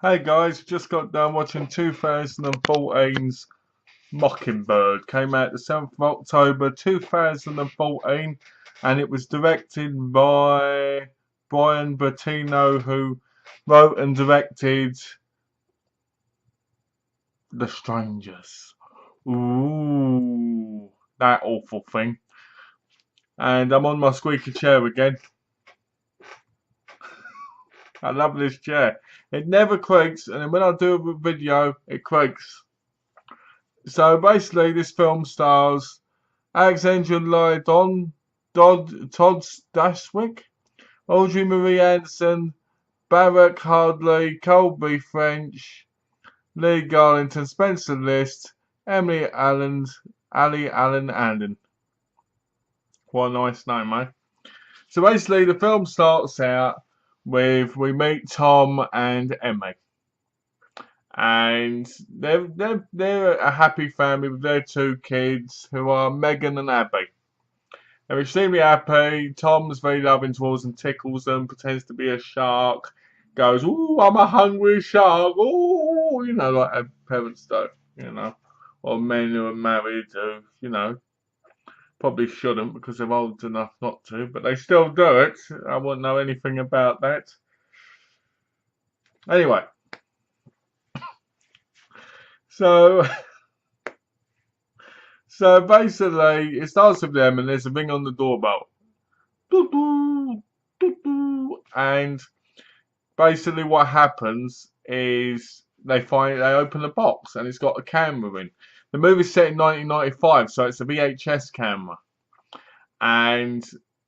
Hey guys, just got done watching 2014's Mockingbird. Came out the 7th of October 2014 and it was directed by Bryan Bertino, who wrote and directed The Strangers. Ooh, that awful thing. And I'm on my squeaky chair again. I love this chair. It never creaks, and when I do a video, it creaks. So basically, this film stars Alexandra Lydon, Todd Stashwick, Audrey Marie Anderson, Barack Hardley, Colby French, Lee Garlington, Spencer List, Emily Allen, Ali Allen Anden. What a nice name, eh? So basically, the film starts out with we meet Tom and Emmy. And they're a happy family with their two kids, who are Megan and Abby. They're extremely happy. Tom's very loving towards them, tickles them, pretends to be a shark, goes, "Ooh, I'm a hungry shark." Ooh, like parents do, or men who are married who, probably shouldn't because they're old enough not to, but they still do it. I wouldn't know anything about that. Anyway, so so basically, it starts with them, and there's a ring on the doorbell. Doo doo, doo doo. And basically, what happens is they open the box, and it's got a camera in. The movie's set in 1995, so it's a VHS camera, and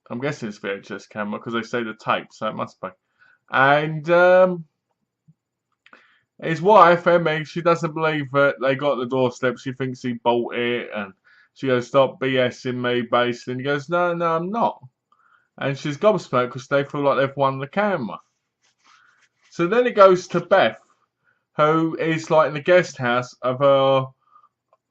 I'm guessing it's VHS camera because they say the tape, so it must be. And his wife, Emmy, she doesn't believe that they got the doorstep. She thinks he bought it, and she goes, "Stop BSing me," basically. And he goes, "No, no, I'm not." And she's gobsmacked because they feel like they've won the camera. So then it goes to Beth, who is like in the guest house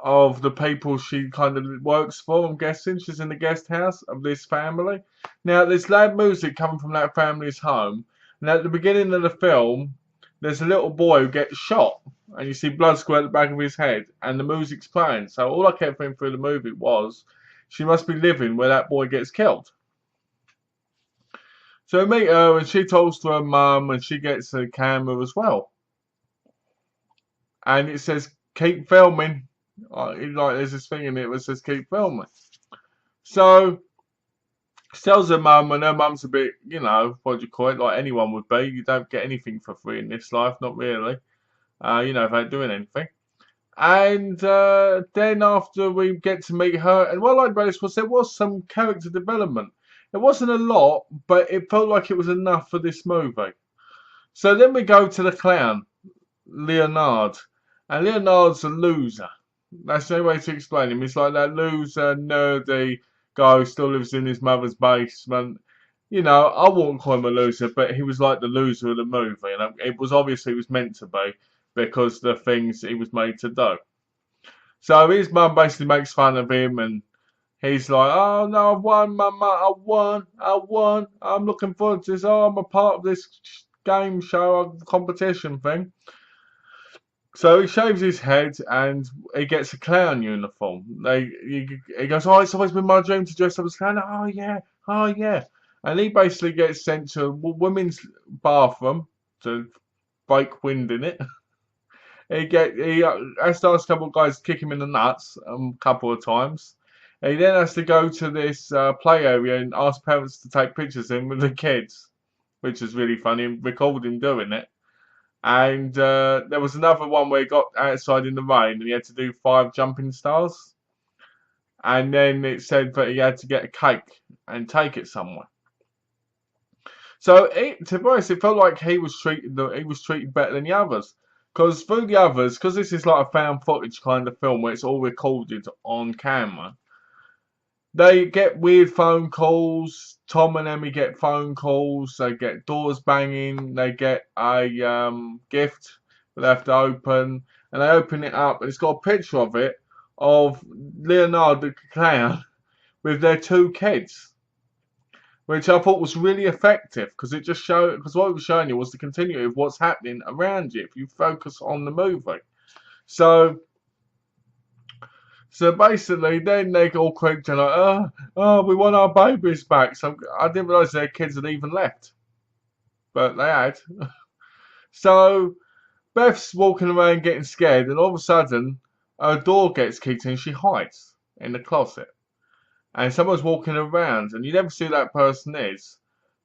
of the people she kind of works for. I'm guessing she's in the guest house of this family. Now there's loud music coming from that family's home, and at the beginning of the film, there's a little boy who gets shot, and you see blood squirt at the back of his head, and the music's playing. So all I kept thinking through the movie was, she must be living where that boy gets killed. So we meet her, and she talks to her mum, and she gets a camera as well. And it says, "Keep filming." Like there's this thing in it that says, "Keep filming." So she tells her mum, and her mum's a bit, what do you call it, like anyone would be. You don't get anything for free in this life, not really. Without doing anything. And then after we get to meet her, and what I liked about this was there was some character development. It wasn't a lot, but it felt like it was enough for this movie. So then we go to the clown, Leonard. And Leonard's a loser. That's the only way to explain him. He's like that loser, nerdy guy who still lives in his mother's basement. I wouldn't call him a loser, but he was like the loser of the movie. And it was obviously he was meant to be because the things he was made to do. So his mum basically makes fun of him, and he's like, "Oh no, I won, Mama, I won. I'm looking forward to this. Oh, I'm a part of this game show, competition thing." So he shaves his head and he gets a clown uniform. He goes, "Oh, it's always been my dream to dress up as a clown." "Oh yeah, oh yeah." And he basically gets sent to a women's bathroom to break wind in it. He has to ask a couple of guys to kick him in the nuts a couple of times. He then has to go to this play area and ask parents to take pictures of him with the kids, which is really funny, and record him doing it. And there was another one where he got outside in the rain and he had to do 5 jumping stars. And then it said that he had to get a cake and take it somewhere. So to be honest, it felt like he was treated better than the others. Because through the others, because this is like a found footage kind of film where it's all recorded on camera, they get weird phone calls. Tom and Emmy get phone calls. They get doors banging. They get a gift that they have to open. And they open it up, and it's got a picture of it of Leonard the clown with their 2 kids. which I thought was really effective because it just showed, because what it was showing you was the continuity of what's happening around you if you focus on the movie. So basically, then they all creeped and like, we want our babies back. So I didn't realise their kids had even left, but they had. So Beth's walking around getting scared, and all of a sudden, her door gets kicked in. She hides in the closet, and someone's walking around, and you never see who that person is.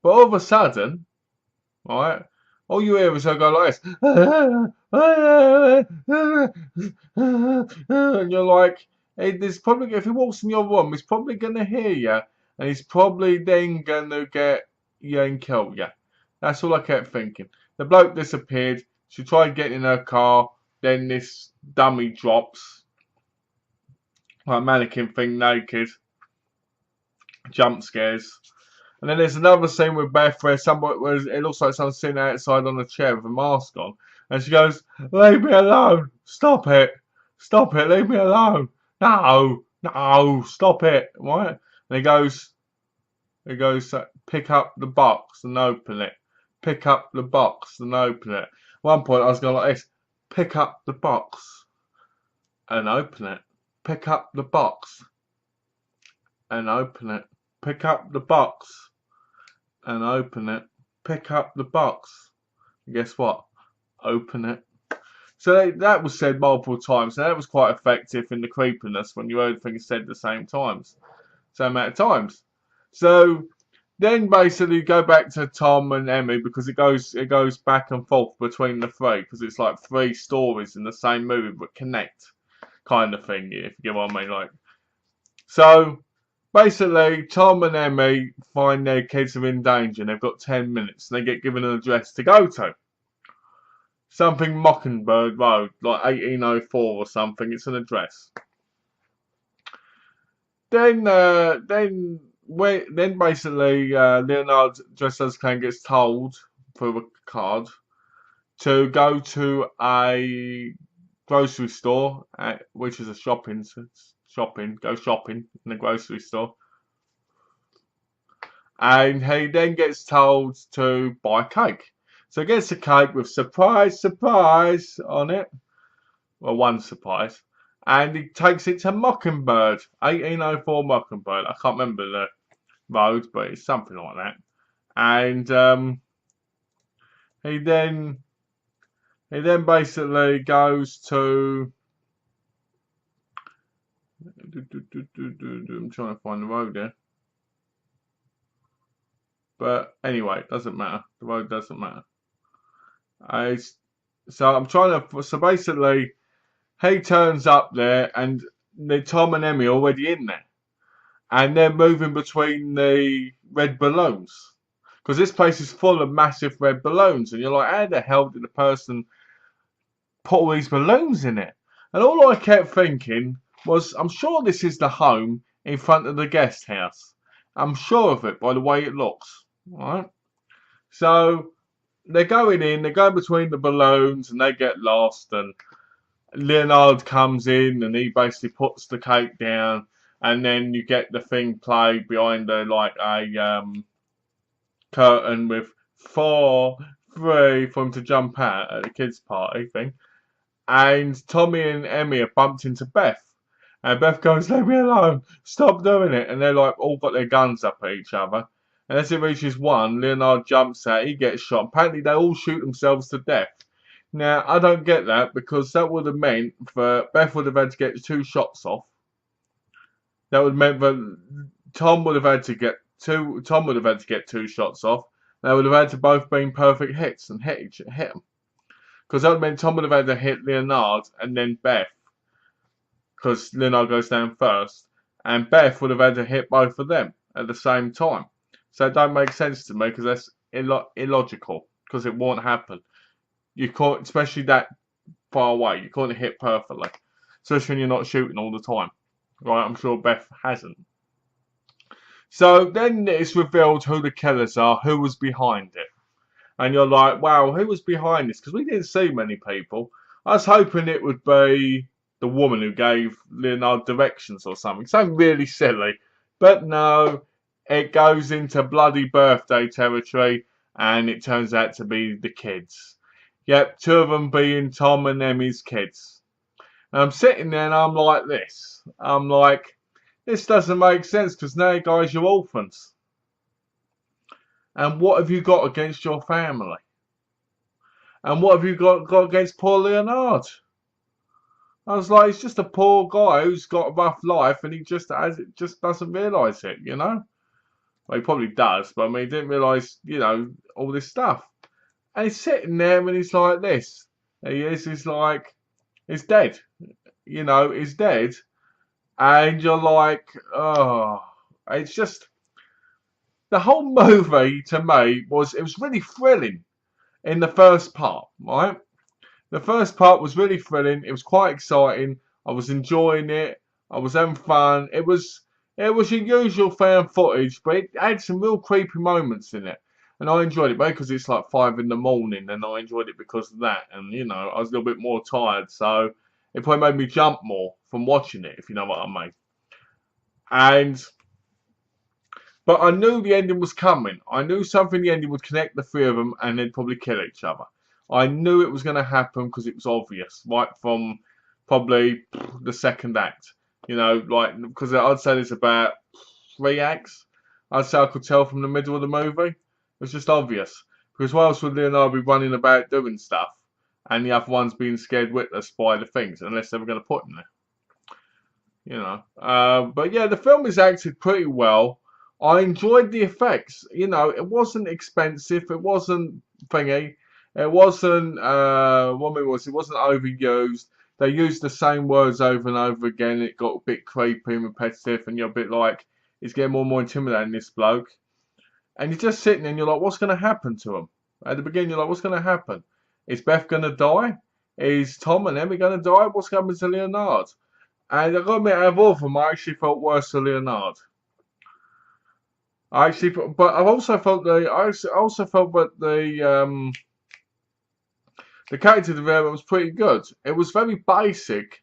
But all of a sudden, right, all you hear is her go like this, and you're like, hey, there's probably, if he walks in your room, he's probably gonna hear you, and he's probably then gonna get you and kill you. That's all I kept thinking. The bloke disappeared. She tried getting in her car. Then this dummy drops, like mannequin thing, naked. Jump scares. And then there's another scene with Beth where it looks like someone's sitting outside on a chair with a mask on. And she goes, leave me alone. Stop it. Stop it. Leave me alone. No. No. Stop it. Right? And he goes, pick up the box and open it. Pick up the box and open it. At one point I was going like this. Pick up the box and open it. Pick up the box and open it. Pick up the box and open it. Pick up the box. And guess what? Open it. So that was said multiple times, and that was quite effective in the creepiness when you heard things said the same amount of times. So then basically you go back to Tom and Emmy because it goes back and forth between the three because it's like three stories in the same movie but connect kind of thing, if you get what I mean. Like, so basically, Tom and Emmy find their kids are in danger and they've got 10 minutes and they get given an address to go to. Something Mockingbird Road, like 1804 or something. It's an address. Then basically Leonard, dressed as Kane, gets told through a card to go to a grocery store, which is a shopping. Go shopping in the grocery store. And he then gets told to buy cake. So he gets a cake with surprise on it. Well, one surprise. And he takes it to Mockingbird, 1804 Mockingbird. I can't remember the road, but it's something like that. And he then basically goes to. I'm trying to find the road there. But anyway, it doesn't matter. The road doesn't matter. So basically, he turns up there and Tom and Emmy are already in there. And they're moving between the red balloons. Because this place is full of massive red balloons. And you're like, how the hell did the person put all these balloons in it? And all I kept thinking was, I'm sure this is the home in front of the guest house. I'm sure of it by the way it looks. Right? So they're going in, they go between the balloons and they get lost, and Leonard comes in and he basically puts the cake down, and then you get the thing played behind like a curtain with 4, 3 for him to jump out at the kids' party thing. And Tommy and Emmy have bumped into Beth. And Beth goes, leave me alone, stop doing it. And they're like all got their guns up at each other. And as it reaches one, Leonard jumps out, he gets shot. Apparently they all shoot themselves to death. Now, I don't get that because that would have meant that Beth would have had to get 2 shots off. That would have meant that Tom would have had to get 2 shots off. They would have had to both been perfect hits and hit him. Because that would have meant Tom would have had to hit Leonard and then Beth. Because Leonard goes down first. And Beth would have had to hit both of them at the same time. So it don't make sense to me because that's illogical. Because it won't happen. You can't, especially that far away, you can't hit perfectly. Especially when you're not shooting all the time. Right, I'm sure Beth hasn't. So then it's revealed who the killers are, who was behind it. And you're like, wow, who was behind this? Because we didn't see many people. I was hoping it would be the woman who gave Leonard directions or something. Something really silly. But no, it goes into bloody birthday territory, and it turns out to be the kids. Yep, two of them being Tom and Emmy's kids. And I'm sitting there and I'm like this. I'm like, this doesn't make sense because now, guys, you're orphans. And what have you got against your family? And what have you got against poor Leonard? I was like, he's just a poor guy who's got a rough life, and he just doesn't realise it, you know. Well, he probably does, but I mean, he didn't realise, you know, all this stuff. And he's sitting there, and he's like this. He's like, he's dead, you know, he's dead, and you're like, oh, it's just the whole movie to me was really thrilling in the first part, right? The first part was really thrilling. It was quite exciting. I was enjoying it. I was having fun. It was your usual found footage, but it had some real creepy moments in it. And I enjoyed it because it's like 5 in the morning, and I enjoyed it because of that. And, you know, I was a little bit more tired, so it probably made me jump more from watching it, if you know what I mean. But I knew the ending was coming. I knew something in the ending would connect the three of them, and they'd probably kill each other. I knew it was going to happen because it was obvious, right from probably the second act. You know, like, because I'd say there's about 3 acts. I'd say I could tell from the middle of the movie. It was just obvious. Because why else would Leonardo be running about doing stuff, and the other one's being scared witless by the things, unless they were going to put him there. You know. But yeah, the film is acted pretty well. I enjoyed the effects. You know, it wasn't expensive. It wasn't thingy. It wasn't, it wasn't overused. They used the same words over and over again. It got a bit creepy and repetitive, and you're a bit like, it's getting more and more intimidating, this bloke. And you're just sitting there and you're like, what's going to happen to him? At the beginning, you're like, what's going to happen? Is Beth going to die? Is Tom and Emmy going to die? What's happening to Leonard? And I've got to admit, out of all of them, I actually felt worse for Leonard. But I also felt that the character development was pretty good. It was very basic,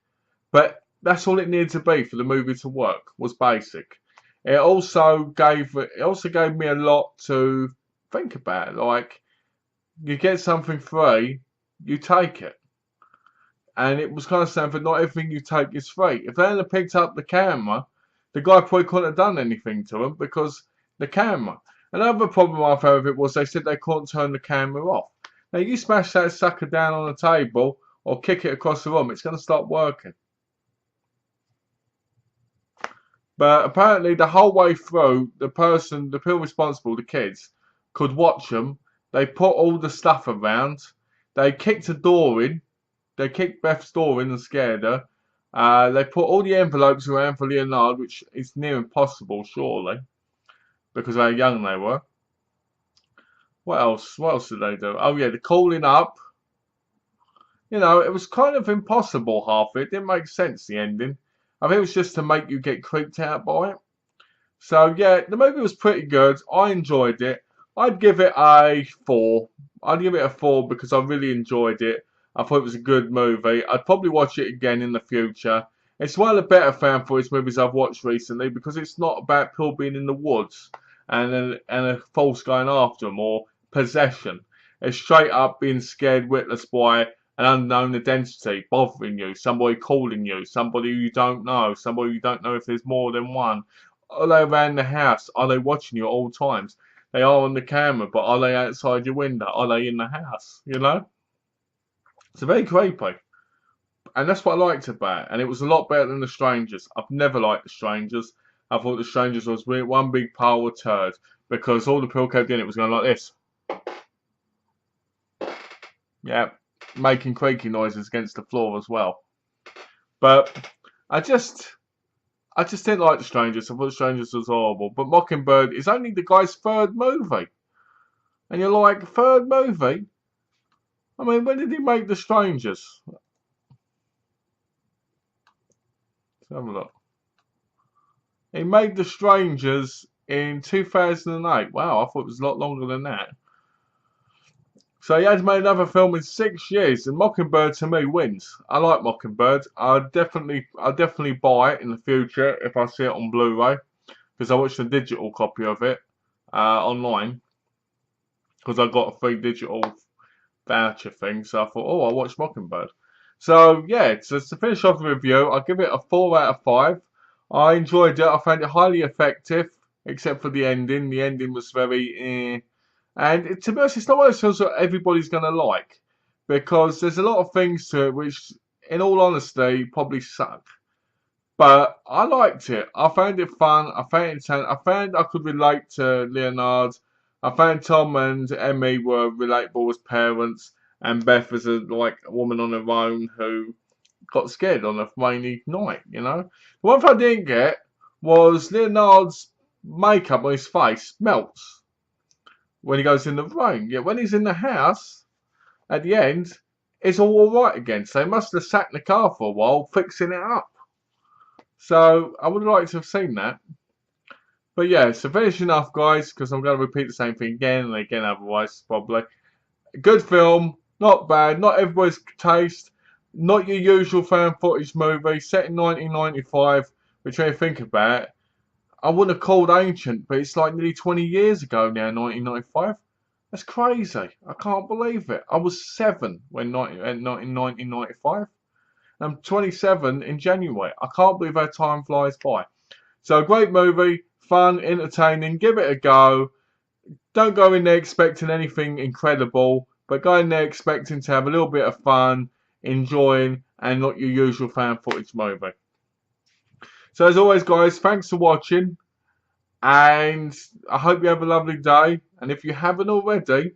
but that's all it needed to be for the movie to work, was basic. It also gave me a lot to think about. Like, you get something free, you take it. And it was kind of saying that not everything you take is free. If they hadn't picked up the camera, the guy probably couldn't have done anything to him because the camera. Another problem I've had with it was they said they couldn't turn the camera off. Now, you smash that sucker down on the table or kick it across the room, it's going to stop working. But apparently, the whole way through, the people responsible, the kids, could watch them. They put all the stuff around. They kicked a door in. They kicked Beth's door in and scared her. They put all the envelopes around for Leonard, which is near impossible, surely, because of how young they were. What else? What else did they do? Oh yeah, the calling up. You know, it was kind of impossible, half of it. It didn't make sense, the ending. I think it was just to make you get creeped out by it. So yeah, the movie was pretty good. I enjoyed it. I'd give it a 4. I'd give it a 4 because I really enjoyed it. I thought it was a good movie. I'd probably watch it again in the future. It's one of the better found footage movies I've watched recently because it's not about people being in the woods and a false going after them or possession. It's straight up being scared witless by an unknown identity bothering you, somebody calling you, somebody you don't know if there's more than one. Are they around the house? Are they watching you at all times? They are on the camera, but are they outside your window? Are they in the house? You know? It's very creepy. And that's what I liked about it. And it was a lot better than The Strangers. I've never liked The Strangers. I thought The Strangers was one big pile of turd because all the people kept in it was going like this. Yeah, making creaky noises against the floor as well. But I just didn't like The Strangers. I thought The Strangers was horrible. But Mockingbird is only the guy's 3rd movie. And you're like, 3rd movie? I mean, when did he make The Strangers? Let's have a look. He made The Strangers in 2008. Wow, I thought it was a lot longer than that. So he has made another film in 6 years, and Mockingbird to me wins. I like Mockingbird. I'll definitely buy it in the future if I see it on Blu-ray. because I watched a digital copy of it online, because I got a free digital voucher thing. So I thought, oh, I'll watch Mockingbird. So yeah, so to finish off the review, I'll give it a 4 out of 5. I enjoyed it. I found it highly effective, except for the ending. The ending was very and to be honest, it's not one of those films that everybody's going to like, because there's a lot of things to it which, in all honesty, probably suck. But I liked it. I found it fun. I found it entertaining. I found I could relate to Leonard. I found Tom and Emmy were relatable as parents, and Beth as a woman on her own who got scared on a rainy night. The one thing I didn't get was Leonard's makeup on his face melts when he goes in the rain. Yet when he's in the house at the end, it's all alright again. So they must have sat in the car for a while fixing it up. So I would like to have seen that. But yeah, so finishing off, guys, because I'm going to repeat the same thing again and again otherwise, probably. Good film, not bad, not everybody's taste, not your usual fan footage movie, set in 1995, which when you think about it, I wouldn't have called ancient, but it's like nearly 20 years ago now, 1995. That's crazy. I can't believe it. I was 7 in 1995. I'm 27 in January. I can't believe how time flies by. So, great movie, fun, entertaining. Give it a go. Don't go in there expecting anything incredible, but go in there expecting to have a little bit of fun, enjoying, and not your usual fan footage movie. So, as always, guys, thanks for watching, and I hope you have a lovely day. And if you haven't already,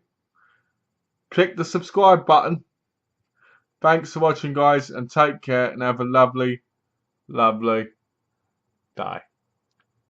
click the subscribe button. Thanks for watching, guys, and take care and have a lovely, lovely day.